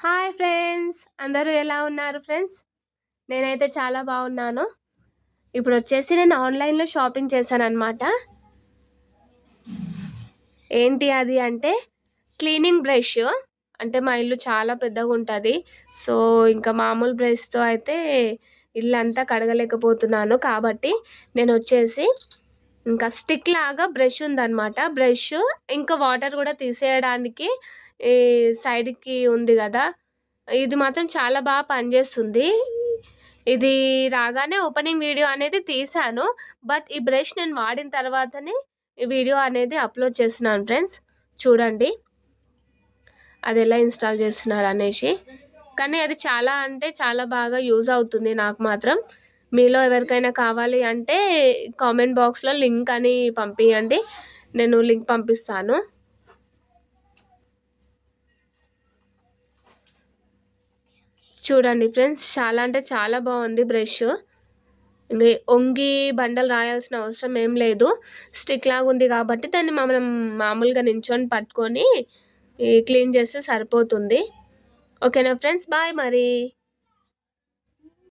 Hi friends, అందరూ ఎలా ఉన్నారు ఫ్రెండ్స్? నేనైతే చాలా బాగున్నాను. ఇప్పుడు వచ్చేసి నేను ఆన్లైన్లో షాపింగ్ చేశాను అనమాట. ఏంటి అది అంటే క్లీనింగ్ బ్రష్. అంటే మా ఇల్లు చాలా పెద్దగా ఉంటుంది. సో ఇంకా మామూలు బ్రష్తో అయితే ఇల్లు అంతా కడగలేకపోతున్నాను. కాబట్టి నేను వచ్చేసి ఇంకా స్టిక్ లాగా బ్రష్ ఉందన్నమాట. బ్రష్ ఇంకా వాటర్ కూడా తీసేయడానికి ఈ సైడ్కి ఉంది కదా, ఇది మాత్రం చాలా బాగా పనిచేస్తుంది. ఇది రాగానే ఓపెనింగ్ వీడియో అనేది తీసాను. బట్ ఈ బ్రష్ నేను వాడిన తర్వాతనే ఈ వీడియో అనేది అప్లోడ్ చేస్తున్నాను ఫ్రెండ్స్. చూడండి అది ఎలా ఇన్స్టాల్ చేస్తున్నారు అనేసి. కానీ అది చాలా అంటే చాలా బాగా యూజ్ అవుతుంది నాకు మాత్రం. మీలో ఎవరికైనా కావాలి అంటే కామెంట్ బాక్స్లో లింక్ అని పంపించండి, నేను లింక్ పంపిస్తాను. చూడండి ఫ్రెండ్స్, చాలా అంటే చాలా బాగుంది బ్రష్. ఇంకా వంగి బండలు రాయాల్సిన అవసరం ఏం లేదు. స్టిక్ లాగా ఉంది కాబట్టి దాన్ని మనం మామూలుగా నించొని పట్టుకొని క్లీన్ చేస్తే సరిపోతుంది. ఓకేనా ఫ్రెండ్స్, బాయ్ మరి.